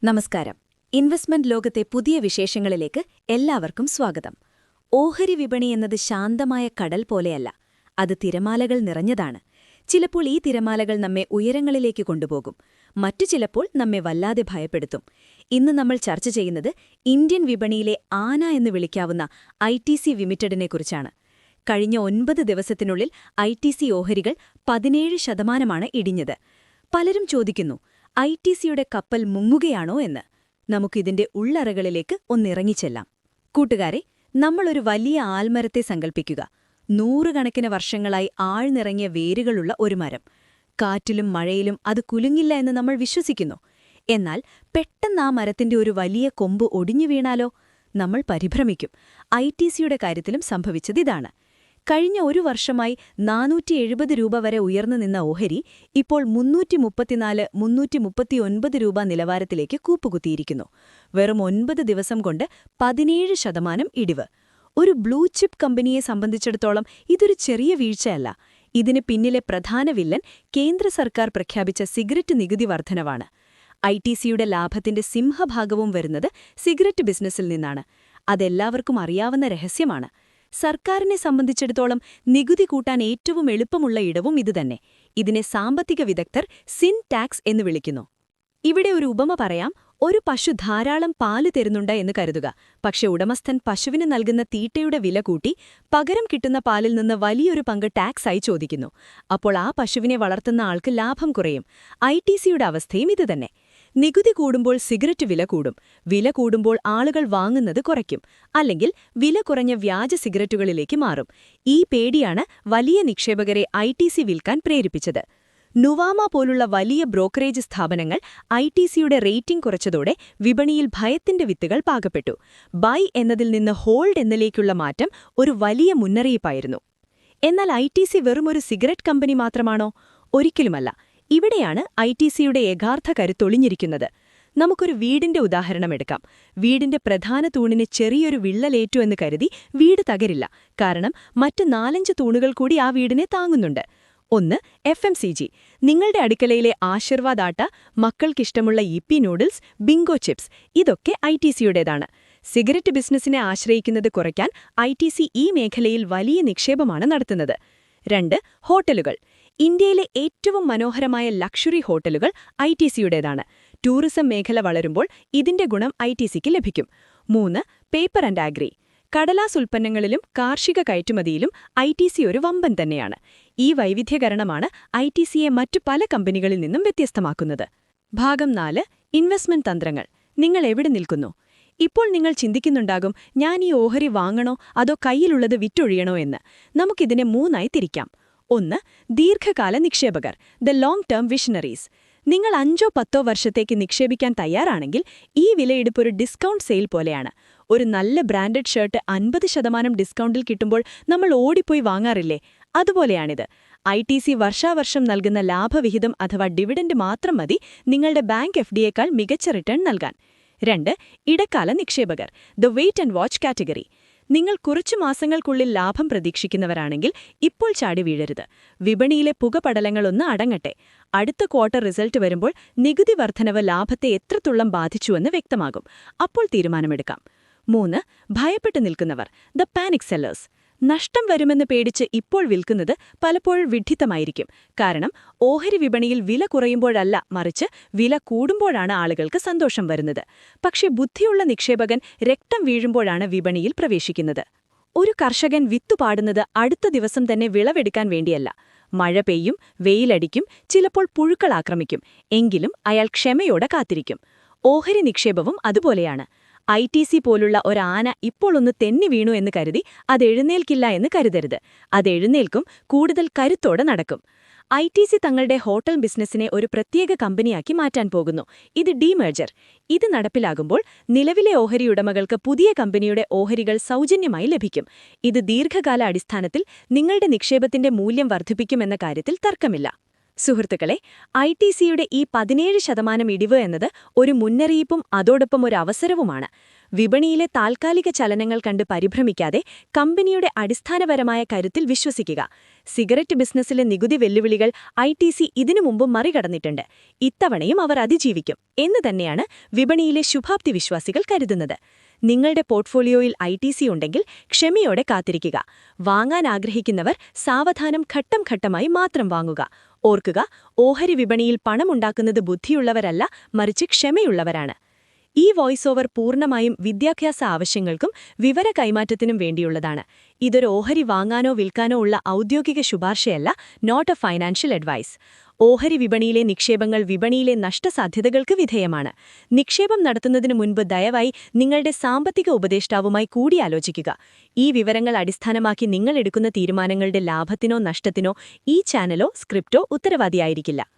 നമസ്കാരം. ഇൻവെസ്റ്റ്മെന്റ് ലോകത്തെ പുതിയ വിശേഷങ്ങളിലേക്ക് എല്ലാവർക്കും സ്വാഗതം. ഓഹരി വിപണി എന്നത് ശാന്തമായ കടൽ പോലെയല്ല, അത് തിരമാലകൾ നിറഞ്ഞതാണ്. ചിലപ്പോൾ ഈ തിരമാലകൾ നമ്മെ ഉയരങ്ങളിലേക്ക് കൊണ്ടുപോകും, മറ്റു ചിലപ്പോൾ നമ്മെ വല്ലാതെ ഭയപ്പെടുത്തും. ഇന്ന് നമ്മൾ ചർച്ച ചെയ്യുന്നത് ഇന്ത്യൻ വിപണിയിലെ ആന എന്ന് വിളിക്കാവുന്ന ITC ലിമിറ്റഡിനെക്കുറിച്ചാണ്. കഴിഞ്ഞ 9 ദിവസത്തിനുള്ളിൽ ITC ഓഹരികൾ 17% ഇടിഞ്ഞത്. പലരും ചോദിക്കുന്നു, ITCയുടെ കപ്പൽ മുങ്ങുകയാണോ എന്ന്. നമുക്കിതിന്റെ ഉള്ളറകളിലേക്ക് ഒന്നിറങ്ങിച്ചെല്ലാം. കൂട്ടുകാരെ, നമ്മളൊരു വലിയ ആൽമരത്തെ സങ്കൽപ്പിക്കുക. നൂറുകണക്കിന് വർഷങ്ങളായി ആഴ്ന്നിറങ്ങിയ വേരുകളുള്ള ഒരു മരം. കാറ്റിലും മഴയിലും അത് കുലുങ്ങില്ല എന്ന് നമ്മൾ വിശ്വസിക്കുന്നു. എന്നാൽ പെട്ടെന്ന് ആ മരത്തിന്റെ ഒരു വലിയ കൊമ്പ് ഒടിഞ്ഞു വീണാലോ? നമ്മൾ പരിഭ്രമിക്കും. ITCയുടെ കാര്യത്തിലും സംഭവിച്ചതിതാണ്. കഴിഞ്ഞ ഒരു വർഷമായി 470 രൂപ വരെ ഉയർന്നു നിന്ന ഓഹരി ഇപ്പോൾ 334-339 രൂപ നിലവാരത്തിലേക്ക് കൂപ്പുകുത്തിയിരിക്കുന്നു. വെറും 9 ദിവസം കൊണ്ട് 17% ഇടിവ്. ഒരു ബ്ലൂ ചിപ്പ് കമ്പനിയെ സംബന്ധിച്ചിടത്തോളം ഇതൊരു ചെറിയ വീഴ്ചയല്ല. ഇതിന് പിന്നിലെ പ്രധാന വില്ലൻ കേന്ദ്ര സർക്കാർ പ്രഖ്യാപിച്ച സിഗരറ്റ് നികുതി വർധനവാണ്. ITCയുടെ ലാഭത്തിന്റെ സിംഹഭാഗവും വരുന്നത് സിഗരറ്റ് ബിസിനസ്സിൽ നിന്നാണ്. അതെല്ലാവർക്കും അറിയാവുന്ന രഹസ്യമാണ്. സർക്കാരിനെ സംബന്ധിച്ചിടത്തോളം നികുതി കൂട്ടാൻ ഏറ്റവും എളുപ്പമുള്ള ഇടവും ഇതുതന്നെ. ഇതിനെ സാമ്പത്തിക വിദഗ്ധർ സിൻ ടാക്സ് എന്ന് വിളിക്കുന്നു. ഇവിടെ ഒരു ഉപമ പറയാം. ഒരു പശു ധാരാളം പാല് തരുന്നുണ്ട് എന്ന് കരുതുക. പക്ഷെ ഉടമസ്ഥൻ പശുവിന് നൽകുന്ന തീറ്റയുടെ വില കൂട്ടി പകരം കിട്ടുന്ന പാലിൽ നിന്ന് വലിയൊരു പങ്ക് ടാക്സായി ചോദിക്കുന്നു. അപ്പോൾ ആ പശുവിനെ വളർത്തുന്ന ആൾക്ക് ലാഭം കുറയും. ITCയുടെ അവസ്ഥയും ഇതുതന്നെ. നികുതി കൂടുമ്പോൾ സിഗരറ്റ് വില കൂടും. വില കൂടുമ്പോൾ ആളുകൾ വാങ്ങുന്നത് കുറയ്ക്കും. അല്ലെങ്കിൽ വില കുറഞ്ഞ വ്യാജ സിഗരറ്റുകളിലേക്ക് മാറും. ഈ പേടിയാണ് വലിയ നിക്ഷേപകരെ ITC വിൽക്കാൻ പ്രേരിപ്പിച്ചത്. നുവാമ പോലുള്ള വലിയ ബ്രോക്കറേജ് സ്ഥാപനങ്ങൾ ITCയുടെ റേറ്റിംഗ് കുറച്ചതോടെ വിപണിയിൽ ഭയത്തിന്റെ വിത്തുകൾ പാകപ്പെട്ടു. ബൈ എന്നതിൽ നിന്ന് ഹോൾഡ് എന്നതിലേക്കുള്ള മാറ്റം ഒരു വലിയ മുന്നറിയിപ്പായിരുന്നു. എന്നാൽ ITC വെറുമൊരു സിഗരറ്റ് കമ്പനി മാത്രമാണോ? ഒരിക്കലുമല്ല. ഇവിടെയാണ് ITCയുടെ യഥാർത്ഥ കരുത്തൊളിഞ്ഞിരിക്കുന്നത്. നമുക്കൊരു വീടിന്റെ ഉദാഹരണമെടുക്കാം. വീടിന്റെ പ്രധാന തൂണിന് ചെറിയൊരു വിള്ളലേറ്റു എന്ന് കരുതി വീട് തകരില്ല. കാരണം മറ്റ് 4-5 തൂണുകൾ കൂടി ആ വീടിനെ താങ്ങുന്നുണ്ട്. ഒന്ന്, FMCG. നിങ്ങളുടെ അടുക്കളയിലെ ആശീർവാദ് ആട്ട, മക്കൾക്കിഷ്ടമുള്ള യിപ്പി നൂഡിൽസ്, ബിങ്കോ ചിപ്സ്, ഇതൊക്കെ ITCയുടേതാണ്. സിഗരറ്റ് ബിസിനസ്സിനെ ആശ്രയിക്കുന്നത് കുറയ്ക്കാൻ ITC ഈ മേഖലയിൽ വലിയ നിക്ഷേപമാണ് നടത്തുന്നത്. 2, ഹോട്ടലുകൾ. ഇന്ത്യയിലെ ഏറ്റവും മനോഹരമായ ലക്ഷറി ഹോട്ടലുകൾ ITCയുടേതാണ്. ടൂറിസം മേഖല വളരുമ്പോൾ ഇതിന്റെ ഗുണം ITCക്ക് ലഭിക്കും. 3, പേപ്പർ ആൻഡ് ആഗ്രി. കടലാസ് ഉൽപ്പന്നങ്ങളിലും കാർഷിക കയറ്റുമതിയിലും ITC ഒരു വമ്പൻ തന്നെയാണ്. ഈ വൈവിധ്യകരണമാണ് ITCയെ മറ്റു പല കമ്പനികളിൽ നിന്നും വ്യത്യസ്തമാക്കുന്നത്. ഭാഗം 4, ഇൻവെസ്റ്റ്മെന്റ് തന്ത്രങ്ങൾ. നിങ്ങൾ എവിടെ നിൽക്കുന്നു? ഇപ്പോൾ നിങ്ങൾ ചിന്തിക്കുന്നുണ്ടാകും, ഞാൻ ഈ ഓഹരി വാങ്ങണോ അതോ കയ്യിലുള്ളത് വിറ്റൊഴിയണോ എന്ന്. നമുക്കിതിനെ 3ആയി തിരിക്കാം. 1, ദീർഘകാല നിക്ഷേപകർ, ദ ലോങ് ടേം വിഷണറീസ്. നിങ്ങൾ 5-10 വർഷത്തേക്ക് നിക്ഷേപിക്കാൻ തയ്യാറാണെങ്കിൽ ഈ വിലയെടുപ്പ് ഒരു ഡിസ്കൗണ്ട് സെയിൽ പോലെയാണ്. ഒരു നല്ല ബ്രാൻഡഡ് ഷർട്ട് 50% ഡിസ്കൗണ്ടിൽ കിട്ടുമ്പോൾ നമ്മൾ ഓടിപ്പോയി വാങ്ങാറില്ലേ? അതുപോലെയാണിത്. ITC വർഷാവർഷം നൽകുന്ന ലാഭവിഹിതം അഥവാ ഡിവിഡൻഡ് മാത്രം മതി നിങ്ങളുടെ ബാങ്ക് FDയേക്കാൾ മികച്ച റിട്ടേൺ നൽകാൻ. 2, ഇടക്കാല നിക്ഷേപകർ, the wait and watch category. നിങ്ങൾ കുറച്ചു മാസങ്ങൾക്കുള്ളിൽ ലാഭം പ്രതീക്ഷിക്കുന്നവരാണെങ്കിൽ ഇപ്പോൾ ചാടി വീഴരുത്. വിപണിയിലെ പുകപടലങ്ങളൊന്ന് അടങ്ങട്ടെ. അടുത്ത ക്വാർട്ടർ റിസൾട്ട് വരുമ്പോൾ നികുതി വർധനവ് ലാഭത്തെ എത്രത്തോളം ബാധിച്ചുവെന്ന് വ്യക്തമാകും. അപ്പോൾ തീരുമാനമെടുക്കാം. 3, ഭയപ്പെട്ടു നിൽക്കുന്നവർ, ദ പാനിക് സെല്ലേഴ്സ്. നഷ്ടം വരുമെന്ന് പേടിച്ച് ഇപ്പോൾ വിൽക്കുന്നത് പലപ്പോഴും വിഡ്ഢിത്തമായിരിക്കും. കാരണം ഓഹരി വിപണിയിൽ വില കുറയുമ്പോഴല്ല, മറിച്ച് വില കൂടുമ്പോഴാണ് ആളുകൾക്ക് സന്തോഷം വരുന്നത്. പക്ഷേ ബുദ്ധിയുള്ള നിക്ഷേപകൻ രക്തം വീഴുമ്പോഴാണ് വിപണിയിൽ പ്രവേശിക്കുന്നത്. ഒരു കർഷകൻ വിത്തുപാടുന്നത് അടുത്ത ദിവസം തന്നെ വിളവെടുക്കാൻ വേണ്ടിയല്ല. മഴ പെയ്യും, വെയിലടിക്കും, ചിലപ്പോൾ പുഴുക്കൾ ആക്രമിക്കും. എങ്കിലും അയാൾ ക്ഷമയോടെ കാത്തിരിക്കും. ഓഹരി നിക്ഷേപവും അതുപോലെയാണ്. ITC പോലുള്ള ഒരാന ഇപ്പോൾ ഒന്ന് തെന്നി വീണു എന്ന് കരുതി അത് എഴുന്നേൽക്കില്ല എന്ന് കരുതരുത്. അത് എഴുന്നേൽക്കും, കൂടുതൽ കരുത്തോടെ നടക്കും. ITC തങ്ങളുടെ ഹോട്ടൽ ബിസിനസ്സിനെ ഒരു പ്രത്യേക കമ്പനിയാക്കി മാറ്റാൻ പോകുന്നു. ഇത് ഡീമേർജർ. ഇത് നടപ്പിലാകുമ്പോൾ നിലവിലെ ഓഹരി ഉടമകൾക്ക് പുതിയ കമ്പനിയുടെ ഓഹരികൾ സൗജന്യമായി ലഭിക്കും. ഇത് ദീർഘകാല അടിസ്ഥാനത്തിൽ നിങ്ങളുടെ നിക്ഷേപത്തിന്റെ മൂല്യം വർദ്ധിപ്പിക്കുമെന്ന കാര്യത്തിൽ തർക്കമില്ല. സുഹൃത്തുക്കളെ, ITCയുടെ ഈ 17% ഇടിവ് എന്നത് ഒരു മുന്നറിയിപ്പും അതോടൊപ്പം ഒരു അവസരവുമാണ്. വിപണിയിലെ താൽക്കാലിക ചലനങ്ങൾ കണ്ട് പരിഭ്രമിക്കാതെ കമ്പനിയുടെ അടിസ്ഥാനപരമായ കരുത്തിൽ വിശ്വസിക്കുക. സിഗരറ്റ് ബിസിനസ്സിലെ നികുതി വെല്ലുവിളികൾ ITC ഇതിനു മുമ്പ് മറികടന്നിട്ടുണ്ട്. ഇത്തവണയും അവർ അതിജീവിക്കും എന്ന് തന്നെയാണ് വിപണിയിലെ ശുഭാപ്തി വിശ്വാസികൾ കരുതുന്നത്. നിങ്ങളുടെ പോർട്ട്ഫോളിയോയിൽ ITC ഉണ്ടെങ്കിൽ ക്ഷമയോടെ കാത്തിരിക്കുക. വാങ്ങാൻ ആഗ്രഹിക്കുന്നവർ സാവധാനം ഘട്ടം ഘട്ടമായി മാത്രം വാങ്ങുക. ഓർക്കുക, ഓഹരി വിപണിയിൽ പണമുണ്ടാക്കുന്നത് ബുദ്ധിയുള്ളവരല്ല, മറിച്ച് ക്ഷമയുള്ളവരാണ്. ഈ വോയിസ് ഓവർ പൂർണ്ണമായും വിദ്യാഭ്യാസ ആവശ്യങ്ങൾക്കും വിവര കൈമാറ്റത്തിനും വേണ്ടിയുള്ളതാണ്. ഇതൊരു ഓഹരി വാങ്ങാനോ വിൽക്കാനോ ഉള്ള ഔദ്യോഗിക ശുപാർശയല്ല, നോട്ട് എ ഫൈനാൻഷ്യൽ അഡ്വൈസ്. ഓഹരി വിപണിയിലെ നിക്ഷേപങ്ങൾ വിപണിയിലെ നഷ്ടസാധ്യതകൾക്ക് വിധേയമാണ്. നിക്ഷേപം നടത്തുന്നതിനു മുൻപ് ദയവായി നിങ്ങളുടെ സാമ്പത്തിക ഉപദേഷ്ടാവുമായി കൂടിയാലോചിക്കുക. ഈ വിവരങ്ങൾ അടിസ്ഥാനമാക്കി നിങ്ങൾ എടുക്കുന്ന തീരുമാനങ്ങളുടെ ലാഭത്തിനോ നഷ്ടത്തിനോ ഈ ചാനലോ സ്ക്രിപ്റ്റോ ഉത്തരവാദിയായിരിക്കില്ല.